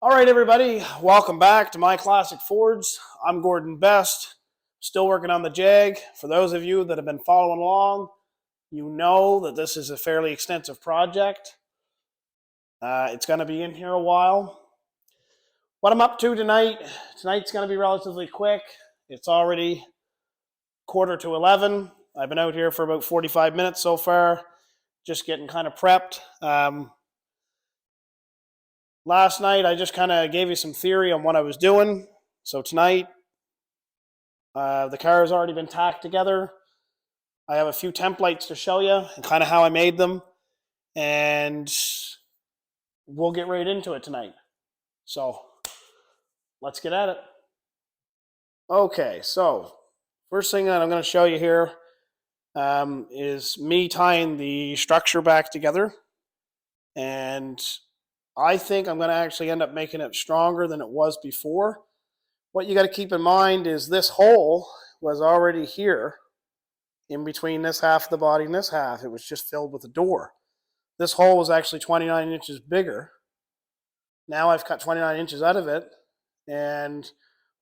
All right, everybody, welcome back to My Classic Fords. I'm Gordon Best, still working on the Jag. For those of you that have been following along, you know that this is a fairly extensive project. It's going to be in here a while. What I'm up to tonight's going to be relatively quick. It's already 10:45. I've been out here for about 45 minutes so far, just getting kind of prepped. Last night, I just kind of gave you some theory on what I was doing. So tonight, the car has already been tacked together. I have a few templates to show you and kind of how I made them. And we'll get right into it tonight. So let's get at it. Okay, so first thing that I'm going to show you here is me tying the structure back together. And I think I'm going to actually end up making it stronger than it was before. What you got to keep in mind is this hole was already here in between this half of the body and this half. It was just filled with a door. This hole was actually 29 inches bigger. Now I've cut 29 inches out of it. And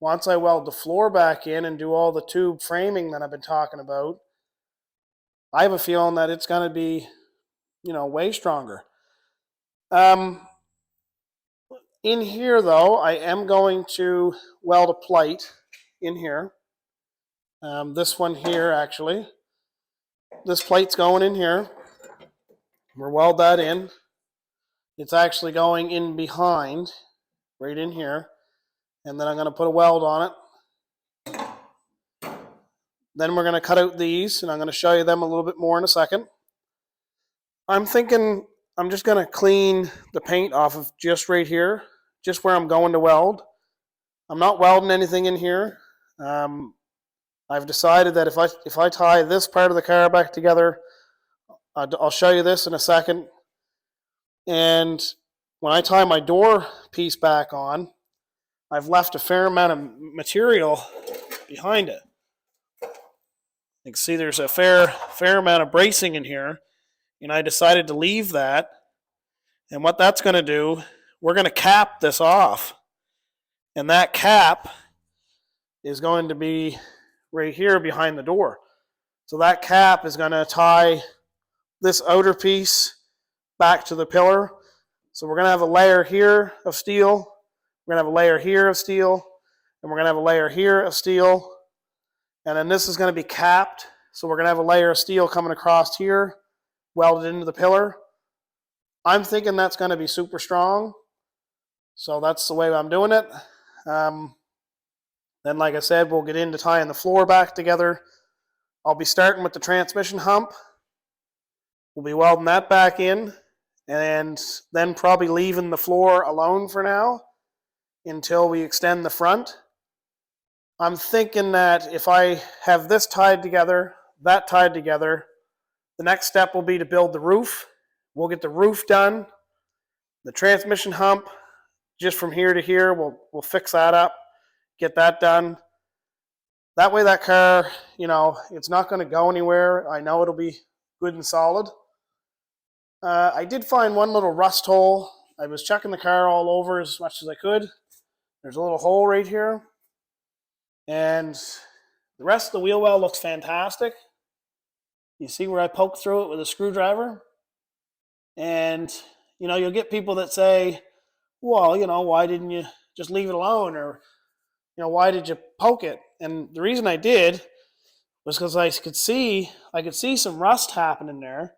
once I weld the floor back in and do all the tube framing that I've been talking about, I have a feeling that it's going to be, way stronger. In here, though, I am going to weld a plate in here. This one here, actually. This plate's going in here. We'll weld that in. It's actually going in behind, right in here. And then I'm going to put a weld on it. Then we're going to cut out these, and I'm going to show you them a little bit more in a second. I'm thinking I'm just going to clean the paint off of just right here, just where I'm going to weld. I'm not welding anything in here. I've decided that if I tie this part of the car back together, I'll show you this in a second. And when I tie my door piece back on, I've left a fair amount of material behind it. You can see there's a fair amount of bracing in here, and I decided to leave that. And what that's going to do, we're going to cap this off. And that cap is going to be right here behind the door. So that cap is going to tie this outer piece back to the pillar. So we're going to have a layer here of steel. We're going to have a layer here of steel. And we're going to have a layer here of steel. And then this is going to be capped. So we're going to have a layer of steel coming across here, welded into the pillar. I'm thinking that's going to be super strong. So that's the way I'm doing it. Then, like I said, we'll get into tying the floor back together. I'll be starting with the transmission hump. We'll be welding that back in, and then probably leaving the floor alone for now until we extend the front. I'm thinking that if I have this tied together, that tied together, the next step will be to build the roof. We'll get the roof done. The transmission hump, just from here to here, we'll fix that up, get that done. That way that car, it's not going to go anywhere. I know it'll be good and solid. I did find one little rust hole. I was checking the car all over as much as I could. There's a little hole right here. And the rest of the wheel well looks fantastic. You see where I poked through it with a screwdriver? And, you'll get people that say, well, why didn't you just leave it alone? Or, why did you poke it? And the reason I did was because I could see some rust happening there.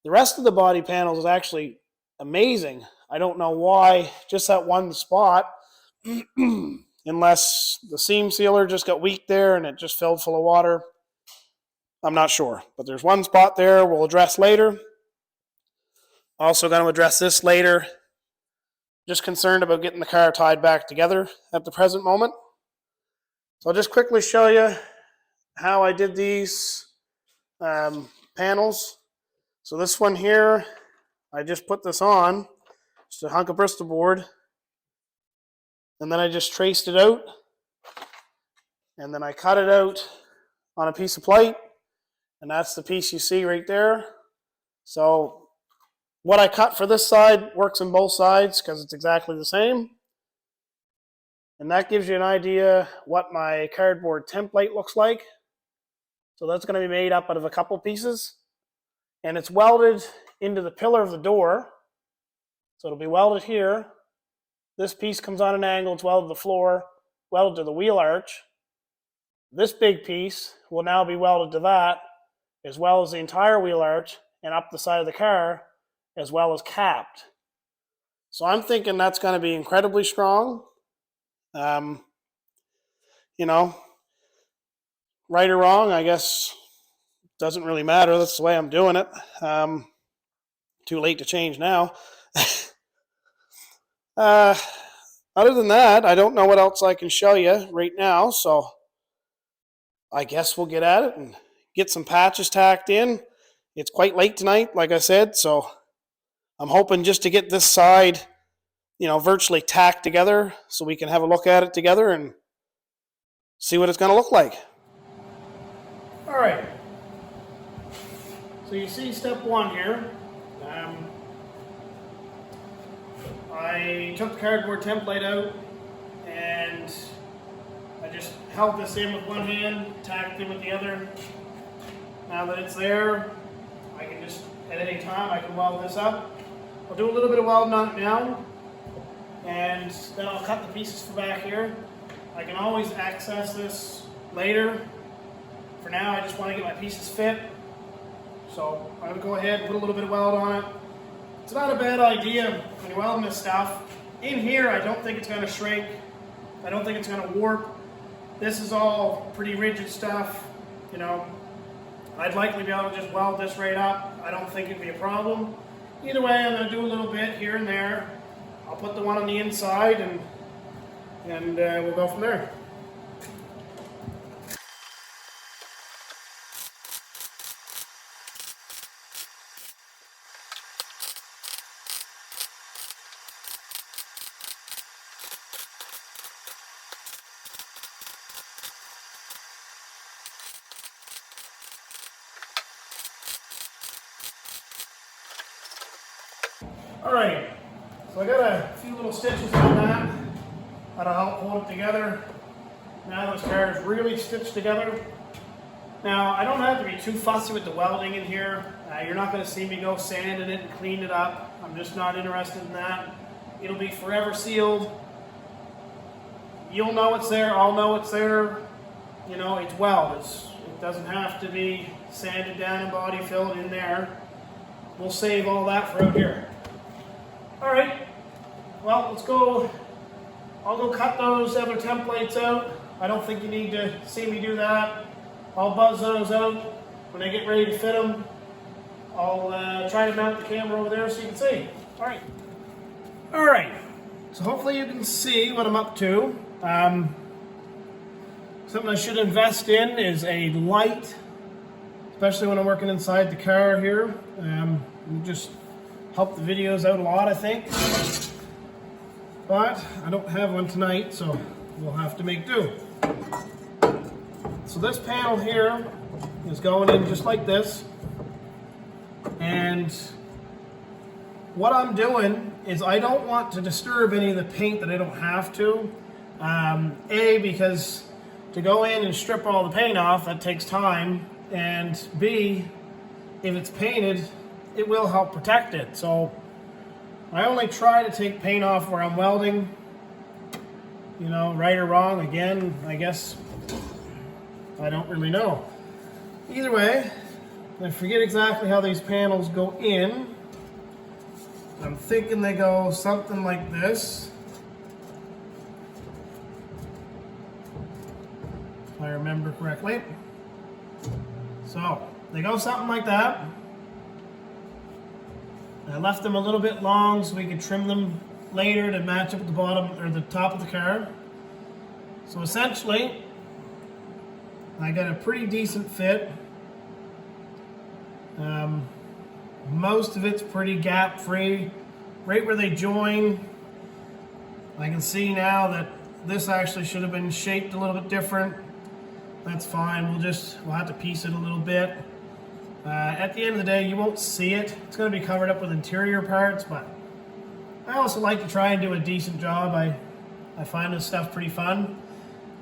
The rest of the body panels is actually amazing. I don't know why, just that one spot, unless the seam sealer just got weak there and it just filled full of water. I'm not sure, but there's one spot there we'll address later. Also going to address this later. Just concerned about getting the car tied back together at the present moment. So I'll just quickly show you how I did these panels. So this one here, I just put this on, just a hunk of Bristol board, and then I just traced it out, and then I cut it out on a piece of plate, and that's the piece you see right there. So what I cut for this side works on both sides because it's exactly the same. And that gives you an idea what my cardboard template looks like. So that's going to be made up out of a couple pieces. And it's welded into the pillar of the door. So it'll be welded here. This piece comes on an angle, it's welded to the floor, welded to the wheel arch. This big piece will now be welded to that, as well as the entire wheel arch and up the side of the car, as well as capped. So I'm thinking that's going to be incredibly strong. You know, right or wrong, I guess doesn't really matter. That's the way I'm doing it. Too late to change now. Other than that, I don't know what else I can show you right now, so I guess we'll get at it and get some patches tacked in. It's quite late tonight, like I said, so I'm hoping just to get this side, virtually tacked together so we can have a look at it together and see what it's going to look like. All right. So you see step one here. I took the cardboard template out and I just held this in with one hand, tacked it with the other. Now that it's there, I can just, at any time, I can weld this up. I'll do a little bit of welding on it now, and then I'll cut the pieces from back here. I can always access this later. For now, I just want to get my pieces fit. So I'm going to go ahead and put a little bit of weld on it. It's not a bad idea when you're welding this stuff. In here, I don't think it's going to shrink. I don't think it's going to warp. This is all pretty rigid stuff. I'd likely be able to just weld this right up. I don't think it'd be a problem. Either way, I'm going to do a little bit here and there. I'll put the one on the inside and we'll go from there. Alright, so I got a few little stitches on that. That'll help hold it together. Now this car is really stitched together. Now, I don't have to be too fussy with the welding in here. You're not going to see me go sanding it and clean it up. I'm just not interested in that. It'll be forever sealed. You'll know it's there, I'll know it's there. It's welded. It doesn't have to be sanded down and body filled in there. We'll save all that for out here. All right, well, let's go. I'll go cut those other templates out. I don't think you need to see me do that. I'll buzz those out. When I get ready to fit them, I'll try to mount the camera over there so you can see. All right. All right, so hopefully you can see what I'm up to. Something I should invest in is a light, especially when I'm working inside the car here. Just help the videos out a lot, I think. But I don't have one tonight, so we'll have to make do. So this panel here is going in just like this. And what I'm doing is I don't want to disturb any of the paint that I don't have to. A, because to go in and strip all the paint off, that takes time. And B, if it's painted, it will help protect it. So I only try to take paint off where I'm welding. Right or wrong, again, I guess I don't really know. Either way, I forget exactly how these panels go in. I'm thinking they go something like this, if I remember correctly. So they go something like that. I left them a little bit long so we could trim them later to match up with the bottom or the top of the car. So essentially, I got a pretty decent fit. Most of it's pretty gap free. Right where they join, I can see now that this actually should have been shaped a little bit different. That's fine. We'll have to piece it a little bit. At the end of the day, you won't see it. It's going to be covered up with interior parts, but I also like to try and do a decent job. I I find this stuff pretty fun.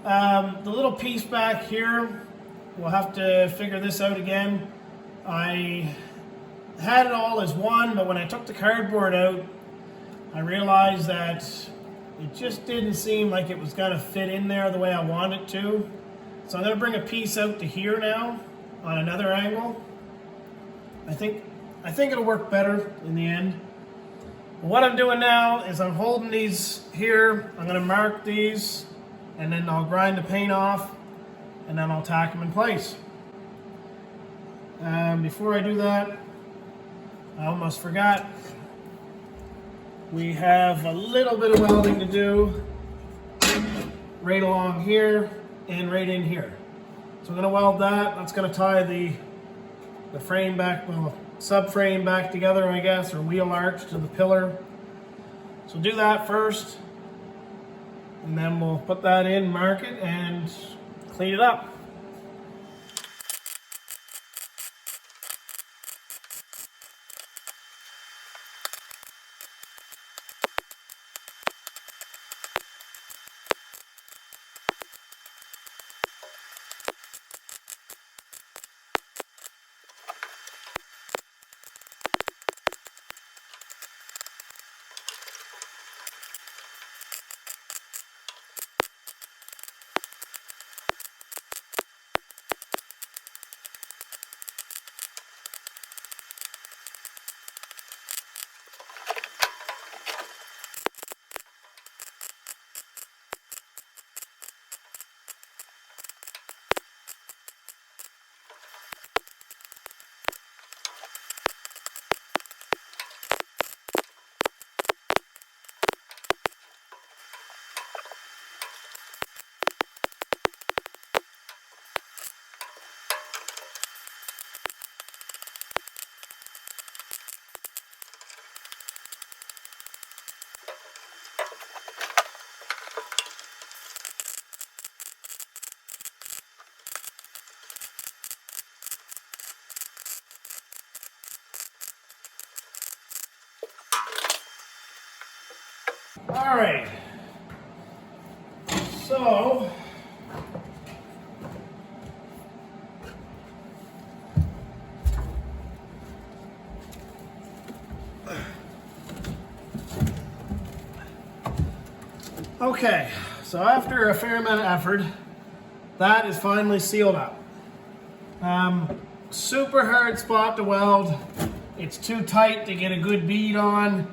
The little piece back here, we'll have to figure this out again. I had it all as one, but when I took the cardboard out, I realized that it just didn't seem like it was going to fit in there the way I want it to. So I'm going to bring a piece out to here now on another angle. I think it'll work better in the end. But what I'm doing now is I'm holding these here. I'm going to mark these, and then I'll grind the paint off, and then I'll tack them in place. Before I do that, I almost forgot. We have a little bit of welding to do right along here and right in here. So we're going to weld that. That's going to tie the frame back, well, subframe back together, I guess, or wheel arch to the pillar. So do that first, and then we'll put that in, mark it, and clean it up. All right, so okay, so after a fair amount of effort, that is finally sealed up. Super hard spot to weld. It's too tight to get a good bead on.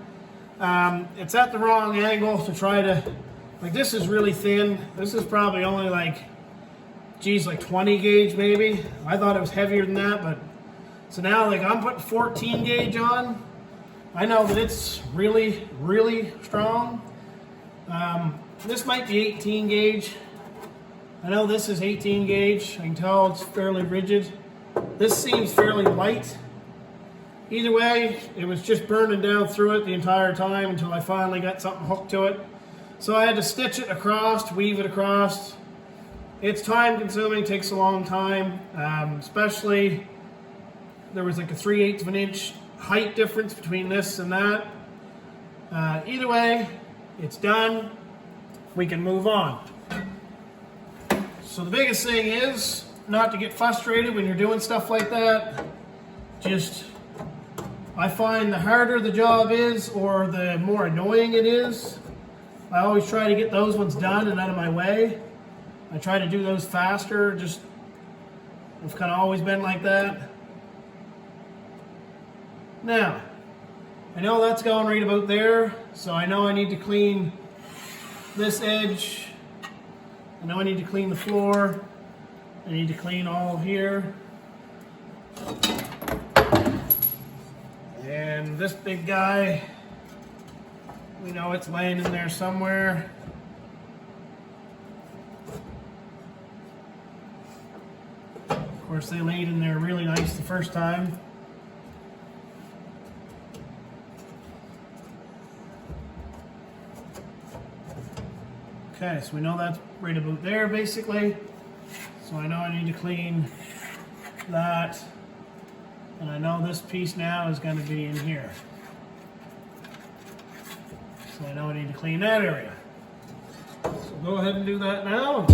It's at the wrong angle to try to, like, this is really thin. This is probably only like, geez, like 20 gauge maybe. I thought it was heavier than that, but so now like I'm putting 14 gauge on. I know that it's really, really strong. This might be 18 gauge. I know this is 18 gauge. I can tell it's fairly rigid. This seems fairly light. Either way, it was just burning down through it the entire time until I finally got something hooked to it. So I had to stitch it across, weave it across. It's time consuming, takes a long time, especially there was like a 3/8 of an inch height difference between this and that. Either way, it's done. We can move on. So the biggest thing is not to get frustrated when you're doing stuff like that. Just, I find the harder the job is or the more annoying it is, I always try to get those ones done and out of my way. I try to do those faster, just, I've kind of always been like that. Now, I know that's going right about there, so I know I need to clean this edge. I know I need to clean the floor. I need to clean all here. And this big guy, we know it's laying in there somewhere. Of course, they laid in there really nice the first time. Okay, so we know that's right about there basically. So I know I need to clean that. And I know this piece now is going to be in here. So I know I need to clean that area. go ahead and do that now.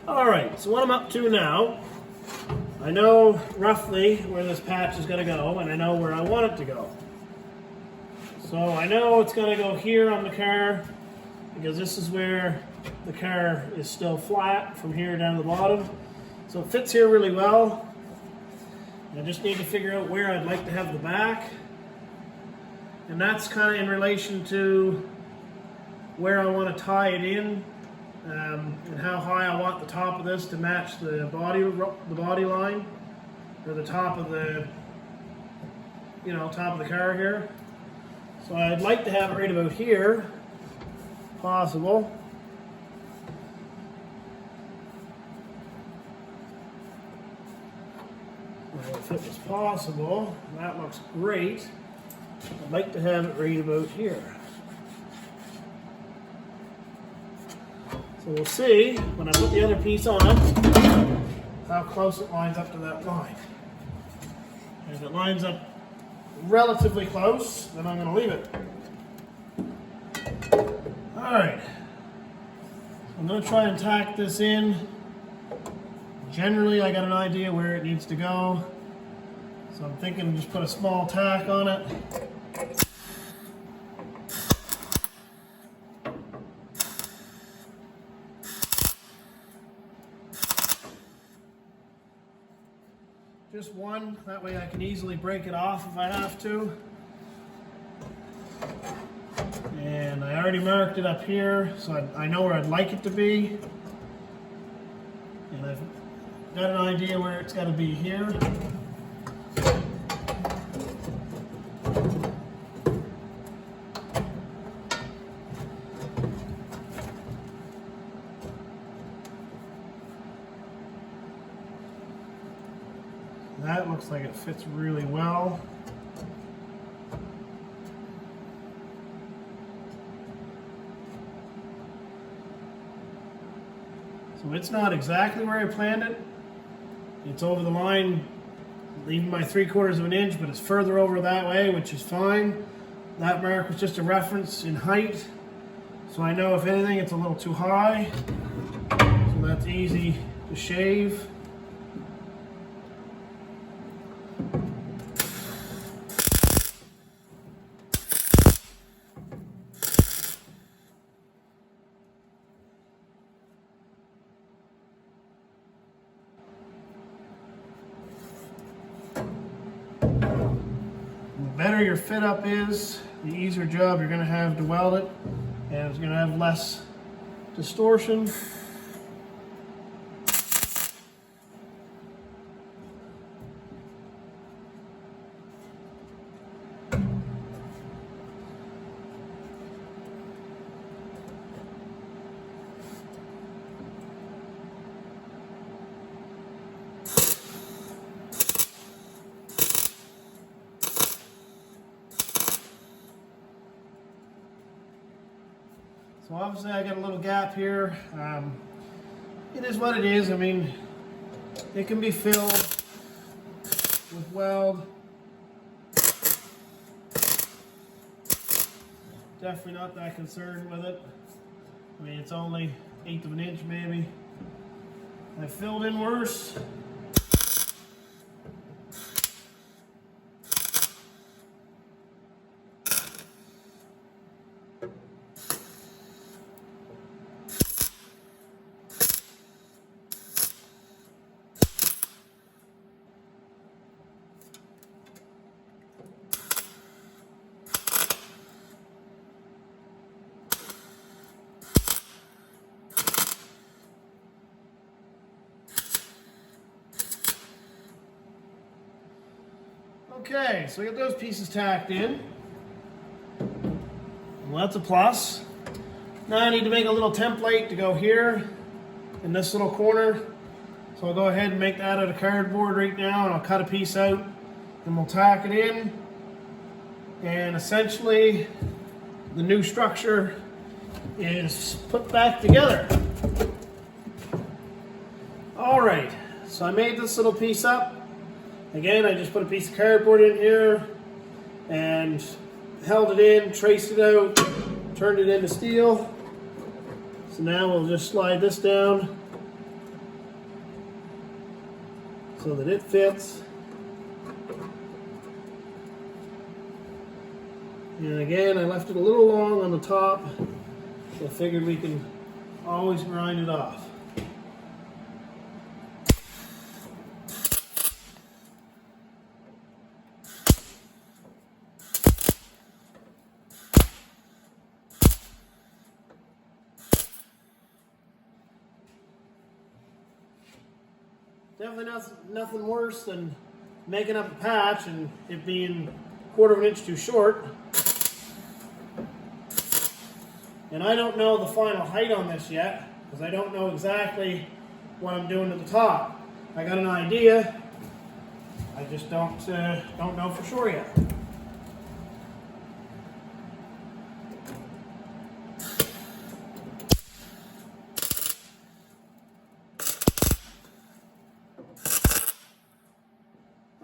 Alright, so what I'm up to now, I know roughly where this patch is going to go, and I know where I want it to go. So I know it's going to go here on the car, because this is where the car is still flat from here down to the bottom. So it fits here really well. I just need to figure out where I'd like to have the back. And that's kind of in relation to where I want to tie it in. And how high I want the top of this to match the body line, or the top of the, top of the car here. So I'd like to have it right about here, if possible. Well, if it was possible, that looks great. I'd like to have it right about here. So we'll see, when I put the other piece on, how close it lines up to that line. And if it lines up relatively close, then I'm going to leave it. Alright. I'm going to try and tack this in. Generally, I got an idea where it needs to go. So I'm thinking just put a small tack on it. Just one, that way I can easily break it off if I have to. And I already marked it up here, so I know where I'd like it to be. And I've got an idea where it's got to be here. That looks like it fits really well. So it's not exactly where I planned it. It's over the line, leaving my 3/4 of an inch, but it's further over that way, which is fine. That mark was just a reference in height. So I know if anything, it's a little too high. So that's easy to shave. The better your fit up is, the easier job you're going to have to weld it, and it's going to have less distortion. So obviously I got a little gap here. It is what it is. I mean, it can be filled with weld. Definitely not that concerned with it. I mean, it's only 1/8 of an inch maybe. I filled in worse. Okay, so we got those pieces tacked in. Well, that's a plus. Now I need to make a little template to go here in this little corner. So I'll go ahead and make that out of cardboard right now, and I'll cut a piece out and we'll tack it in. And essentially the new structure is put back together. All right, so I made this little piece up. Again, I just put a piece of cardboard in here and held it in, traced it out, turned it into steel. So now we'll just slide this down so that it fits. And again, I left it a little long on the top, so I figured we can always grind it off. Definitely nothing worse than making up a patch and it being 1/4 of an inch too short. And I don't know the final height on this yet, because I don't know exactly what I'm doing at the top. I got an idea, I just don't know for sure yet.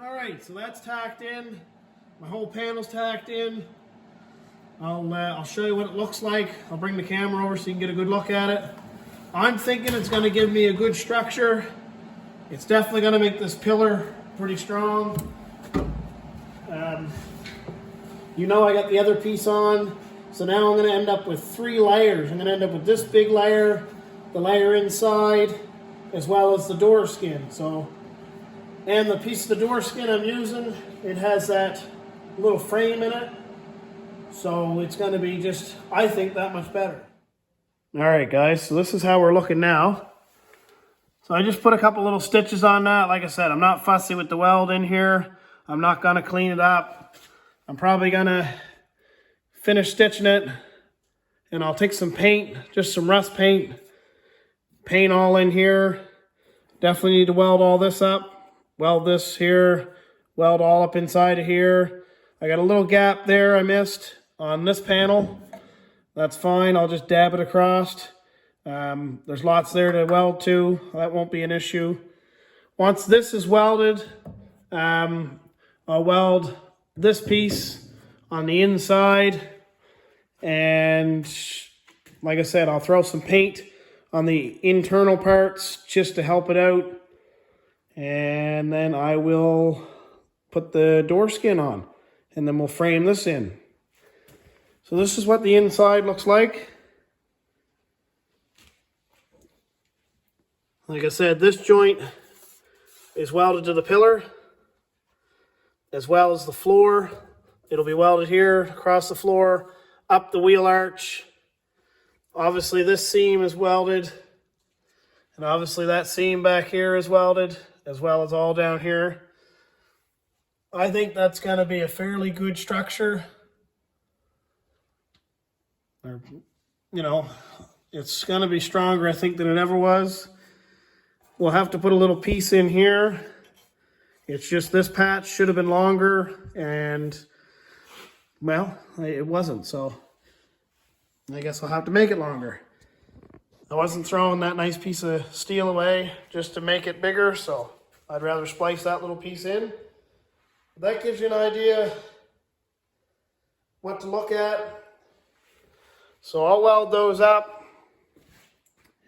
Alright, so that's tacked in. My whole panel's tacked in. I'll show you what it looks like. I'll bring the camera over so you can get a good look at it. I'm thinking it's going to give me a good structure. It's definitely going to make this pillar pretty strong. You know, I got the other piece on, so now I'm going to end up with 3 layers. I'm going to end up with this big layer, the layer inside, as well as the door skin. And the piece of the door skin I'm using, it has that little frame in it. So it's going to be just, I think, that much better. All right, guys, so this is how we're looking now. So I just put a couple little stitches on that. Like I said, I'm not fussy with the weld in here. I'm not going to clean it up. I'm probably going to finish stitching it. And I'll take some paint, just some rust paint. Paint all in here. Definitely need to weld all this up. Weld this here, weld all up inside of here. I got a little gap there I missed on this panel. That's fine, I'll just dab it across. There's lots there to weld to, that won't be an issue. Once this is welded, I'll weld this piece on the inside, and like I said, I'll throw some paint on the internal parts just to help it out. And then I will put the door skin on, and then we'll frame this in. So this is what the inside looks like. Like I said, this joint is welded to the pillar, as well as the floor. It'll be welded here, across the floor, up the wheel arch. Obviously this seam is welded, and obviously that seam back here is welded, as well as all down here. I think that's going to be a fairly good structure. Or, you know, it's going to be stronger, I think, than it ever was. We'll have to put a little piece in here. It's just this patch should have been longer, and, well, it wasn't. So I guess I'll have to make it longer. I wasn't throwing that nice piece of steel away just to make it bigger, so I'd rather splice that little piece in. That gives you an idea what to look at. So I'll weld those up,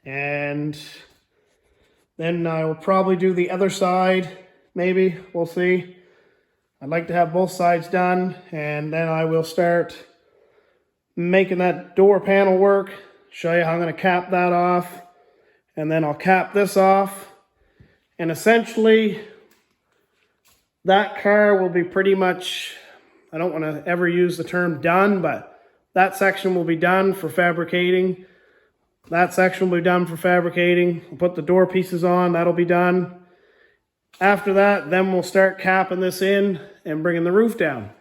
and then I will probably do the other side, maybe, we'll see. I'd like to have both sides done, and then I will start making that door panel work, show you how I'm going to cap that off, and then I'll cap this off, and essentially that car will be pretty much, I don't want to ever use the term done, but that section will be done for fabricating. That section will be done for fabricating. We'll put the door pieces on, that'll be done. After that, then we'll start capping this in and bringing the roof down.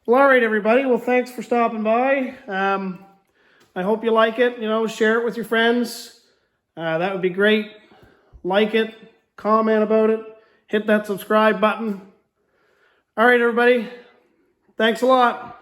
Well, all right, everybody. Well, thanks for stopping by. I hope you like it. You know, share it with your friends. That would be great. Like it, comment about it, hit that subscribe button. All right, everybody. Thanks a lot.